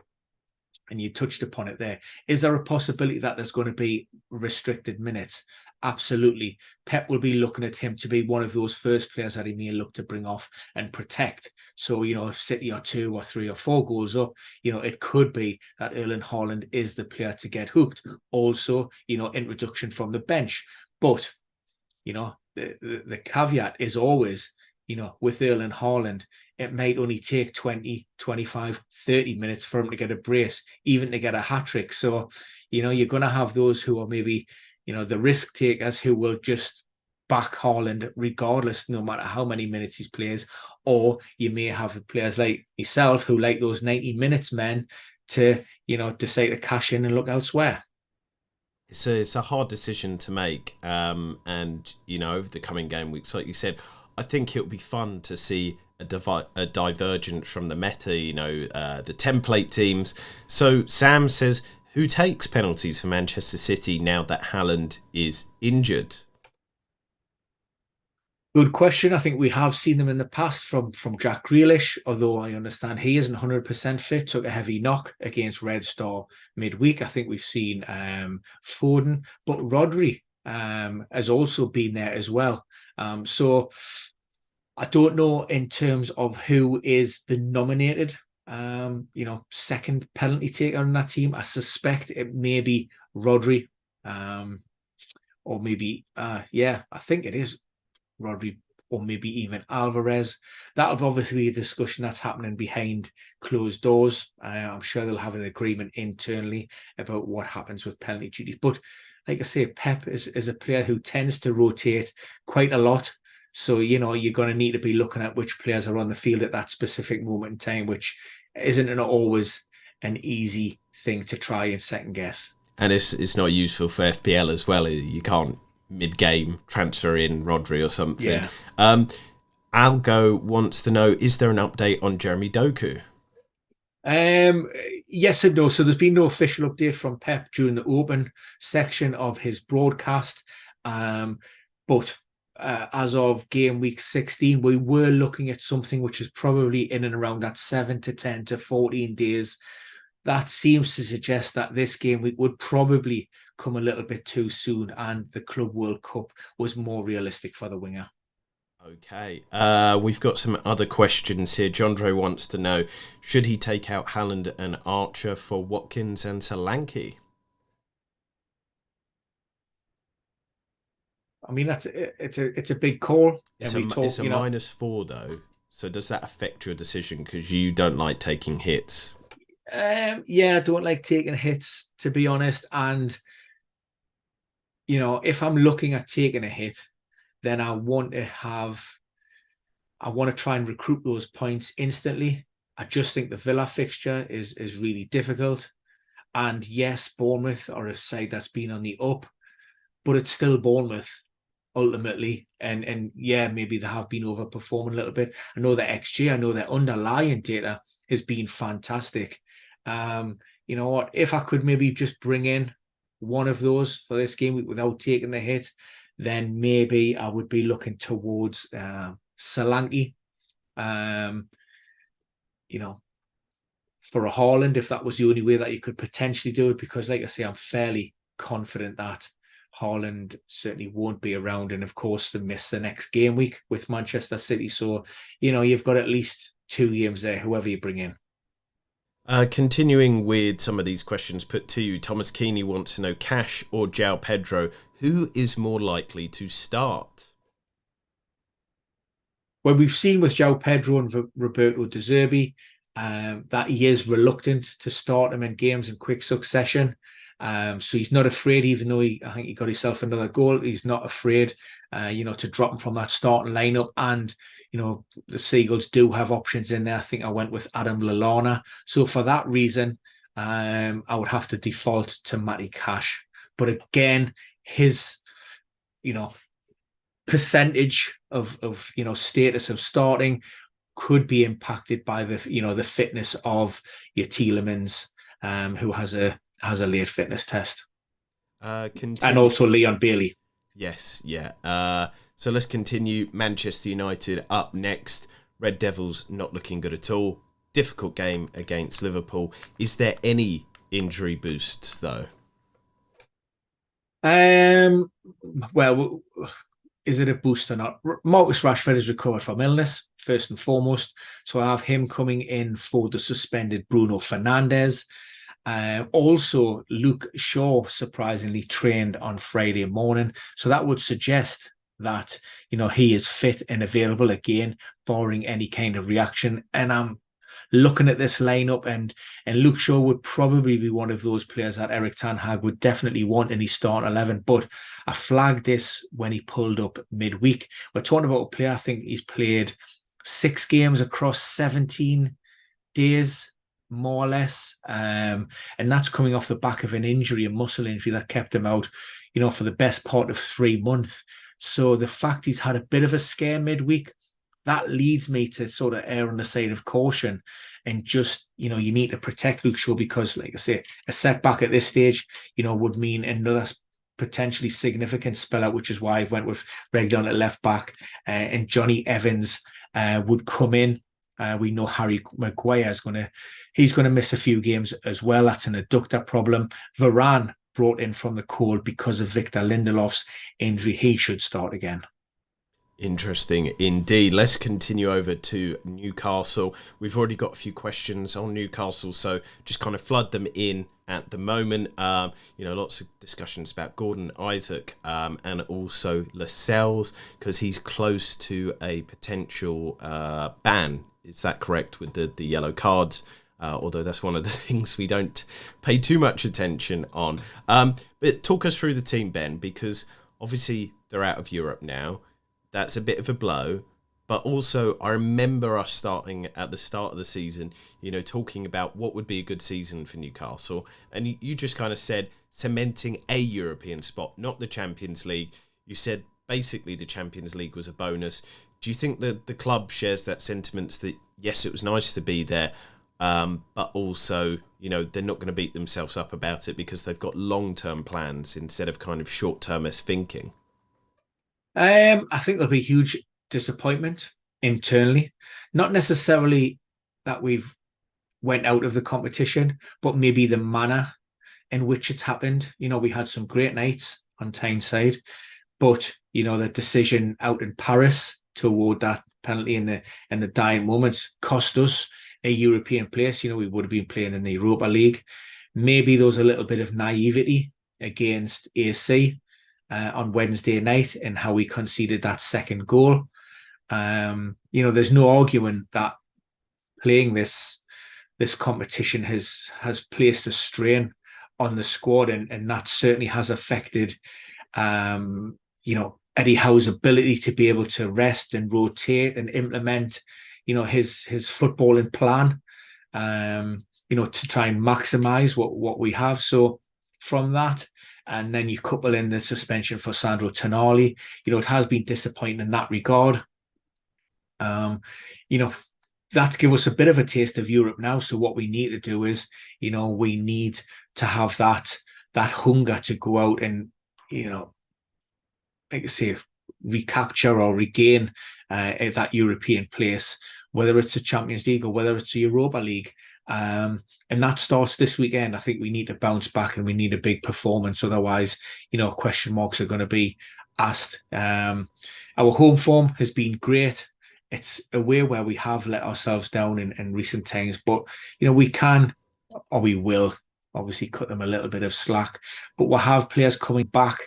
and you touched upon it there, is there a possibility that there's going to be restricted minutes? Absolutely. Pep will be looking at him to be one of those first players that he may look to bring off and protect. So, if City are 2 or 3 or 4 goals up, it could be that Erling Haaland is the player to get hooked. Also, introduction from the bench. But, the caveat is always, with Erling Haaland, it might only take 20, 25, 30 minutes for him to get a brace, even to get a hat-trick. So, you're going to have those who are maybe, the risk takers who will just back Haaland regardless, no matter how many minutes he plays. Or you may have the players like yourself who like those 90 minutes men to, decide to cash in and look elsewhere. It's a hard decision to make. And, over the coming game weeks, like you said, I think it'll be fun to see a divergence from the meta, the template teams. So Sam says, who takes penalties for Manchester City now that Haaland is injured? Good question. I think we have seen them in the past from Jack Grealish, although I understand he isn't 100% fit, took a heavy knock against Red Star midweek. I think we've seen Foden, but Rodri has also been there as well. So I don't know in terms of who is the nominated second penalty taker on that team. I suspect it may be Rodri, or maybe I think it is Rodri, or maybe even Alvarez. That'll obviously be a discussion that's happening behind closed doors. I'm sure they'll have an agreement internally about what happens with penalty duties. But like I say, Pep is a player who tends to rotate quite a lot. So, you're going to need to be looking at which players are on the field at that specific moment in time, which isn't always an easy thing to try and second guess. And it's not useful for FPL as well. You can't mid-game transfer in Rodri or something. Yeah. Algo wants to know, is there an update on Jeremy Doku? Yes and no. So there's been no official update from Pep during the open section of his broadcast. But as of game week 16, we were looking at something which is probably in and around that 7 to 10 to 14 days. That seems to suggest that this game week would probably come a little bit too soon, and the Club World Cup was more realistic for the winger. Okay, we've got some other questions here. Jondre wants to know, should he take out Haaland and Archer for Watkins and Solanke? I mean, it's a big call. It's a -4 though. So does that affect your decision because you don't like taking hits? I don't like taking hits, to be honest. And if I'm looking at taking a hit, then I want to try and recruit those points instantly. I just think the Villa fixture is really difficult. And yes, Bournemouth are a side that's been on the up, but it's still Bournemouth ultimately. And maybe they have been overperforming a little bit. I know their XG, I know their underlying data has been fantastic. You know what? If I could maybe just bring in one of those for this game week without taking the hit, then maybe I would be looking towards Solanke. For a Haaland, if that was the only way that you could potentially do it, because like I say, I'm fairly confident that Haaland certainly won't be around, and of course they miss the next game week with Manchester City. So, you've got at least 2 games there, whoever you bring in. Continuing with some of these questions put to you, Thomas Keeney wants to know, Cash or João Pedro, who is more likely to start? Well, we've seen with João Pedro and Roberto De Zerbi, that he is reluctant to start him in games in quick succession. So he's not afraid, even though I think he got himself another goal. He's not afraid, to drop him from that starting lineup. And the Seagulls do have options in there. I think I went with Adam Lallana. So for that reason, I would have to default to Matty Cash. But again, his percentage of status of starting could be impacted by the fitness of your Tielemans, who has a late fitness test, and also Leon Bailey. Yes, yeah. So let's continue. Manchester United up next. Red Devils not looking good at all. Difficult game against Liverpool. Is there any injury boosts though? Well, is it a boost or not? Marcus Rashford has recovered from illness, first and foremost. So I have him coming in for the suspended Bruno Fernandes. Also, Luke Shaw surprisingly trained on Friday morning. So that would suggest that, he is fit and available again, barring any kind of reaction. And I'm looking at this lineup, and Luke Shaw would probably be one of those players that Eric Ten Hag would definitely want in his starting 11. But I flagged this when he pulled up midweek. We're talking about a player, I think he's played 6 games across 17 days, more or less. And that's coming off the back of an injury, a muscle injury that kept him out, for the best part of 3 months. So the fact he's had a bit of a scare midweek, that leads me to sort of err on the side of caution and just, you need to protect Luke Shaw, because, like I say, a setback at this stage, would mean another potentially significant spell out, which is why I went with Reguilon at left back, and Johnny Evans would come in. We know Harry Maguire he's going to miss a few games as well. That's an adductor problem. Varane brought in from the cold because of Victor Lindelof's injury. He should start again. Interesting indeed. Let's continue over to Newcastle. We've already got a few questions on Newcastle, so just kind of flood them in at the moment. Lots of discussions about Gordon Isaac, and also Lascelles, because he's close to a potential ban. Is that correct, with the yellow cards? Although that's one of the things we don't pay too much attention on. But talk us through the team, Ben, because obviously they're out of Europe now. That's a bit of a blow. But also, I remember us starting at the start of the season, talking about what would be a good season for Newcastle. And you just kind of said cementing a European spot, not the Champions League. You said basically the Champions League was a bonus. Do you think that the club shares that sentiment that, yes, it was nice to be there, but also, they're not going to beat themselves up about it because they've got long-term plans instead of kind of short-termist thinking? I think there'll be huge disappointment internally. Not necessarily that we've went out of the competition, but maybe the manner in which it's happened. We had some great nights on Tyneside, but the decision out in Paris to award that penalty in the dying moments cost us a European place. We would have been playing in the Europa League. Maybe there was a little bit of naivety against AC on Wednesday night and how we conceded that second goal. There's no arguing that playing this competition has placed a strain on the squad, and that certainly has affected Eddie Howe's ability to be able to rest and rotate and implement his footballing plan, to try and maximize what we have. So from that, and then you couple in the suspension for Sandro Tonali, it has been disappointing in that regard. That's give us a bit of a taste of Europe now. So what we need to do is, we need to have that hunger to go out and, like I say, recapture or regain that European place, whether it's a Champions League or whether it's a Europa League. And that starts this weekend. I think we need to bounce back and we need a big performance. Otherwise, question marks are going to be asked. Our home form has been great. It's a way where we have let ourselves down in recent times, but we can, or we will, obviously cut them a little bit of slack. But we'll have players coming back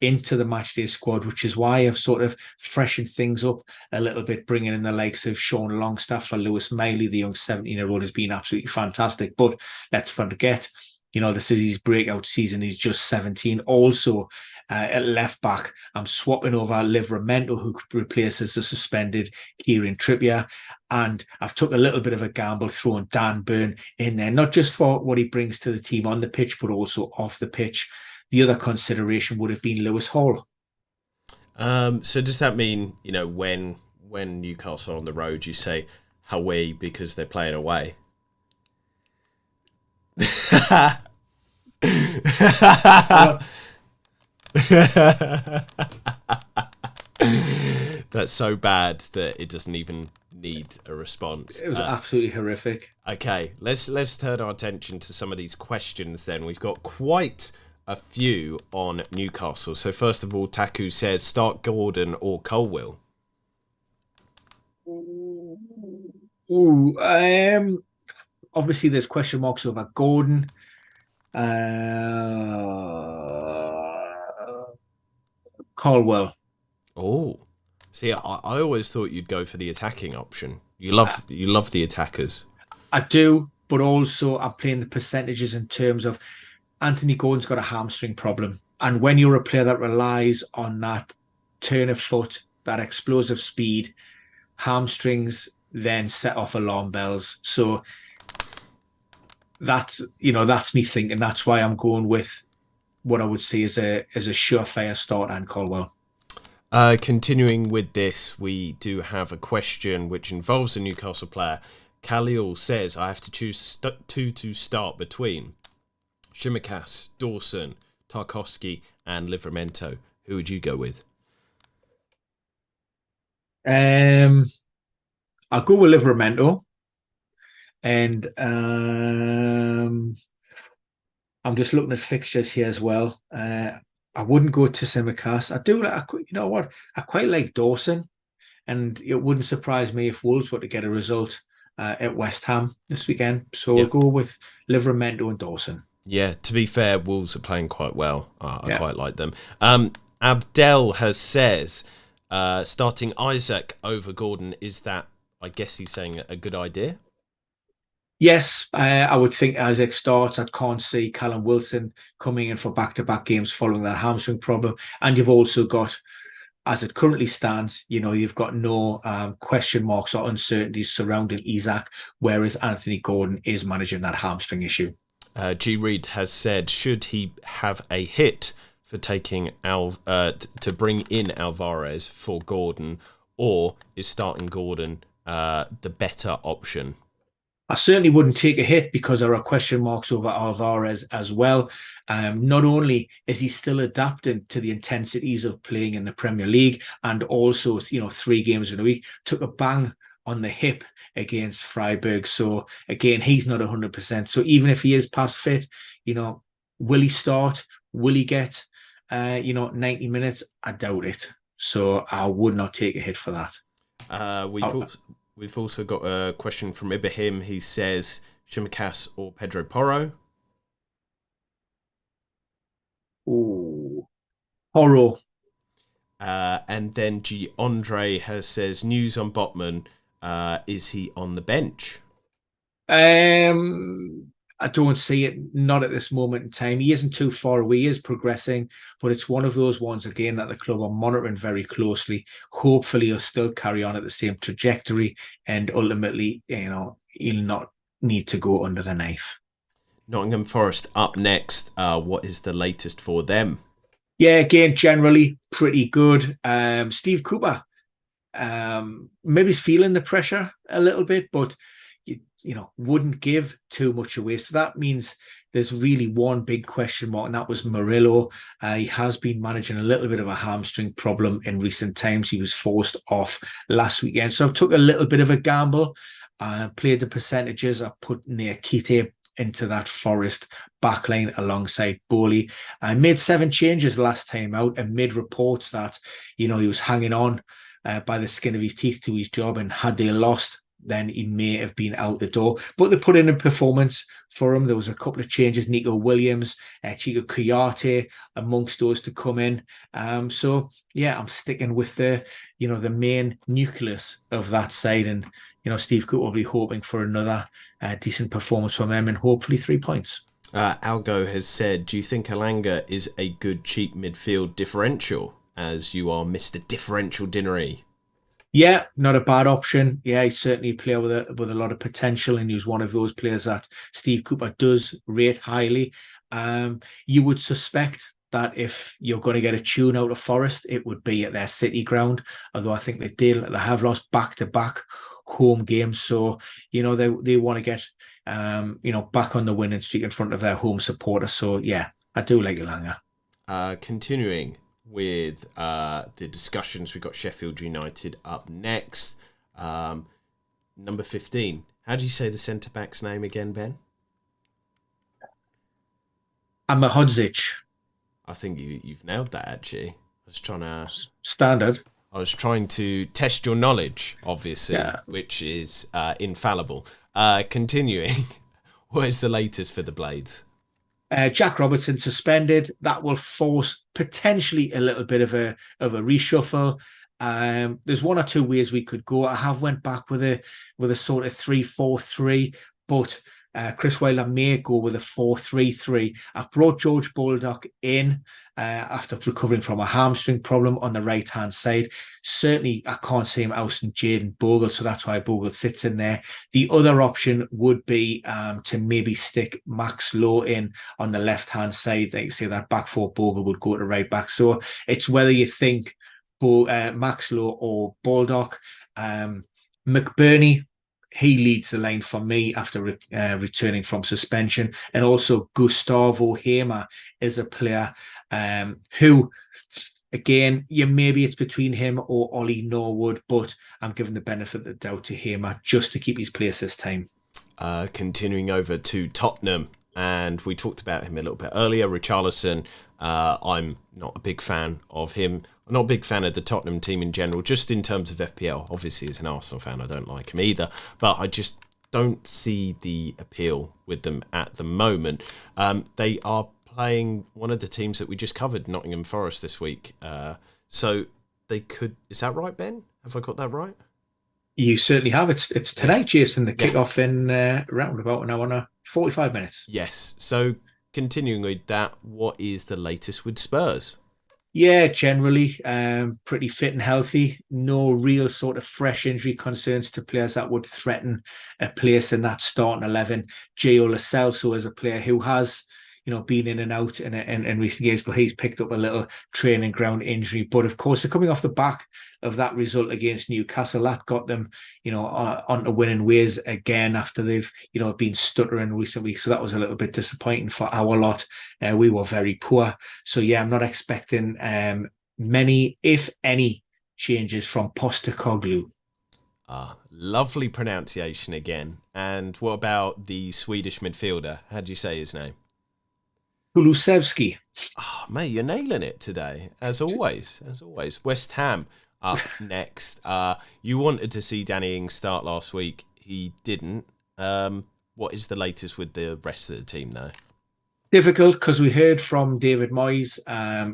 into the matchday squad, which is why I've sort of freshened things up a little bit, bringing in the likes of Sean Longstaff for Lewis Miley, the young 17-year-old, has been absolutely fantastic. But let's forget, this is his breakout season. He's just 17. Also, at left back, I'm swapping over Livramento, who replaces the suspended Kieran Trippier. And I've took a little bit of a gamble throwing Dan Burn in there, not just for what he brings to the team on the pitch, but also off the pitch. The other consideration would have been Lewis Hall. So does that mean, when Newcastle are on the road, you say away because they're playing away? That's so bad that it doesn't even need a response. It was absolutely horrific. Okay, let's turn our attention to some of these questions then. We've got quite a few on Newcastle. So first of all, Taku says, start Gordon or Colwill? Obviously there's question marks over Gordon. Colwill. Oh, see, I always thought you'd go for the attacking option. You love the attackers. I do, but also I'm playing the percentages in terms of Anthony Gordon's got a hamstring problem. And when you're a player that relies on that turn of foot, that explosive speed, hamstrings then set off alarm bells. So that's me thinking. That's why I'm going with what I would see as a surefire start and Colwill. Continuing with this, we do have a question which involves a Newcastle player. Khalil says, I have to choose two to start between Tsimikas, Dawson, Tarkowski, and Livramento. Who would you go with? I'll go with Livramento. And I'm just looking at fixtures here as well. I wouldn't go to Tsimikas. I quite like Dawson, and it wouldn't surprise me if Wolves were to get a result at West Ham this weekend. So we'll go with Livramento and Dawson. Yeah, to be fair, Wolves are playing quite well. I quite like them. Abdel says, starting Isaac over Gordon, is that, I guess he's saying, a good idea? Yes, I would think Isaac starts. I can't see Callum Wilson coming in for back-to-back games following that hamstring problem. And you've also got, as it currently stands, you've got no question marks or uncertainties surrounding Isaac, whereas Anthony Gordon is managing that hamstring issue. G. Reid has said, should he have a hit for taking to bring in Alvarez for Gordon, or is starting Gordon the better option? I certainly wouldn't take a hit because there are question marks over Alvarez as well. Not only is he still adapting to the intensities of playing in the Premier League, and also, 3 games in a week, took a bang on the hip against Freiburg. So again, he's not 100%. So even if he is past fit, will he start? Will he get, 90 minutes? I doubt it. So I would not take a hit for that. We've also got a question from Ibrahim. He says, Tsimikas or Pedro Porro? Ooh, Porro. And then G. Andre says, news on Botman. Is he on the bench? I don't see it, not at this moment in time. He isn't too far away. He is progressing, but it's one of those ones, again, that the club are monitoring very closely. Hopefully, he'll still carry on at the same trajectory, and ultimately, he'll not need to go under the knife. Nottingham Forest up next. What is the latest for them? Yeah, again, generally pretty good. Steve Cooper, maybe he's feeling the pressure a little bit, but wouldn't give too much away. So that means there's really one big question mark, and that was Murillo. He has been managing a little bit of a hamstring problem in recent times. He was forced off last weekend. So I've took a little bit of a gamble, played the percentages. I put Niakite into that Forest backline alongside Bowley. I made 7 changes last time out amid reports that, he was hanging on by the skin of his teeth to his job, and had they lost, then he may have been out the door. But they put in a performance for him. There was a couple of changes: Nico Williams, Chico Kouyaté amongst those to come in. So yeah, I'm sticking with the main nucleus of that side, and Steve Cook will be hoping for another decent performance from him, and hopefully 3 points. Algo has said, do you think Elanga is a good cheap midfield differential, as you are Mr. Differential Dinnery? Yeah, not a bad option. Yeah, he's certainly a player with a lot of potential, and he's one of those players that Steve Cooper does rate highly. You would suspect that if you're going to get a tune out of Forest, it would be at their City ground, although I think they have lost back-to-back home games, so they want to get back on the winning streak in front of their home supporters. So yeah, I do like Elanga. Continuing with the discussions, we've got Sheffield United up next. Number 15. How do you say the centre-back's name again, Ben? Amahodzic. I think you've nailed that, actually. I was trying to... Standard. I was trying to test your knowledge, obviously, which is infallible. Continuing, what is the latest for the Blades? Jack Robertson suspended. That will force potentially a little bit of a reshuffle. There's one or two ways we could go. I have went back with a sort of 3-4-3, but Chris Wilder may go with a 4-3-3. I've brought George Baldock in after recovering from a hamstring problem on the right-hand side. Certainly, I can't see him ousting Jayden Bogle, so that's why Bogle sits in there. The other option would be to maybe stick Max Lowe in on the left-hand side. Like you say, that back four Bogle would go to right back. So it's whether you think Max Lowe or Baldock. McBurney, he leads the line for me after returning from suspension. And also Gustavo Hamer is a player who, again, maybe it's between him or Ollie Norwood, but I'm giving the benefit of the doubt to Hamer just to keep his place this time. Continuing over to Tottenham, and we talked about him a little bit earlier, Richarlison. I'm not a big fan of him. I'm not a big fan of the Tottenham team in general, just in terms of FPL. Obviously, as an Arsenal fan, I don't like him either, but I just don't see the appeal with them at the moment. They are playing one of the teams that we just covered, Nottingham Forest, this week. So they could... Is that right, Ben? Have I got that right? You certainly have. It's tonight, Jason, the kickoff in around about an hour and 45 minutes. Yes. So continuing with that, what is the latest with Spurs? Yeah, generally pretty fit and healthy. No real sort of fresh injury concerns to players that would threaten a place in that starting 11. Gio Lo Celso is a player who has, been in and out in recent games, but he's picked up a little training ground injury. But of course, they're coming off the back of that result against Newcastle. That got them, onto winning ways again after they've, been stuttering recent weeks. So that was a little bit disappointing for our lot. We were very poor. So yeah, I'm not expecting many, if any, changes from Postecoglou. Lovely pronunciation again. And what about the Swedish midfielder? How do you say his name? Kulusevski. Oh, mate, you're nailing it today, as always. West Ham up next. You wanted to see Danny Ings start last week. He didn't. What is the latest with the rest of the team, though? Difficult, because we heard from David Moyes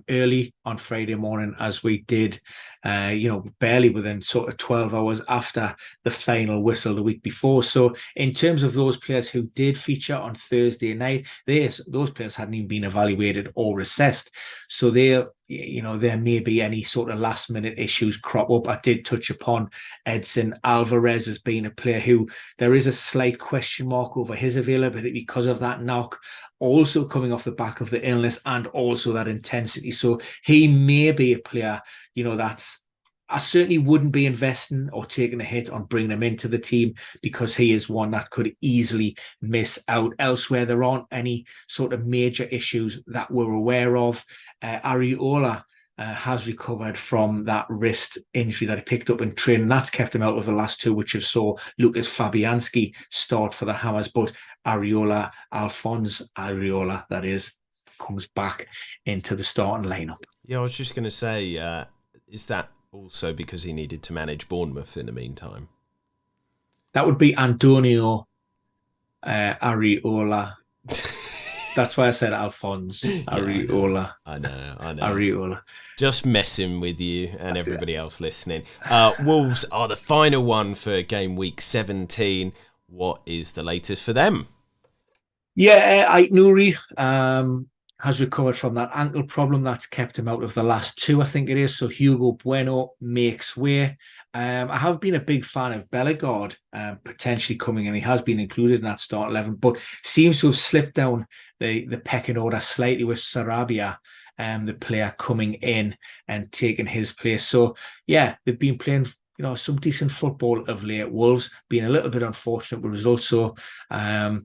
early on Friday morning, as we did, barely within sort of 12 hours after the final whistle the week before. So in terms of those players who did feature on Thursday night, those players hadn't even been evaluated or assessed. So there may be any sort of last minute issues crop up. I did touch upon Edson Alvarez as being a player who there is a slight question mark over his availability because of that knock, also coming off the back of the illness and also that intensity. So he may be a player, I certainly wouldn't be investing or taking a hit on bringing him into the team, because he is one that could easily miss out. Elsewhere, there aren't any sort of major issues that we're aware of. Areola has recovered from that wrist injury that he picked up in training. That's kept him out of the last two, which have saw Lucas Fabianski start for the Hammers. But Alphonse Areola, that is, comes back into the starting lineup. Yeah, I was just going to say, is that also because he needed to manage Bournemouth in the meantime? That would be Antonio Areola. That's why I said Alphonse Yeah, Areola. I know. Areola. Just messing with you and everybody else listening. Wolves are the final one for game week 17. What is the latest for them? Yeah, Nuri has recovered from that ankle problem that's kept him out of the last two, I think it is. So Hugo Bueno makes way. I have been a big fan of Bellegarde potentially coming in. He has been included in that start 11, but seems to have slipped down the pecking order slightly with Sarabia, the player coming in and taking his place. So yeah, they've been playing some decent football of late. Wolves being a little bit unfortunate with results. So I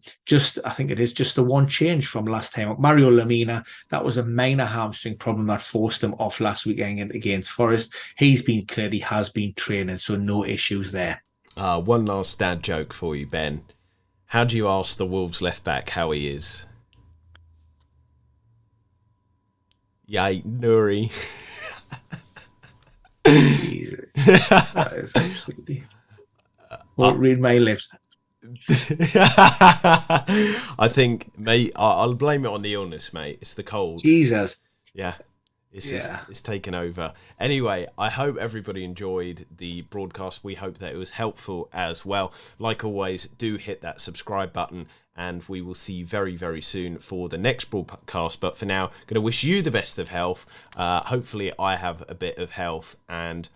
think it is just the one change from last time. Mario Lamina, that was a minor hamstring problem that forced him off last weekend against Forest. He's been cleared. He has been training, so no issues there. One last dad joke for you, Ben. How do you ask the Wolves left back how he is? Yay, Nuri. Jesus. That is absolutely... Won't read my lips. I think, mate, I'll blame it on the illness, mate. It's the cold. Jesus. Yeah. It's taken over. Anyway, I hope everybody enjoyed the broadcast. We hope that it was helpful as well. Like always, do hit that subscribe button, and we will see you very, very soon for the next broadcast. But for now, going to wish you the best of health. Hopefully I have a bit of health, and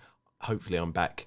hopefully I'm back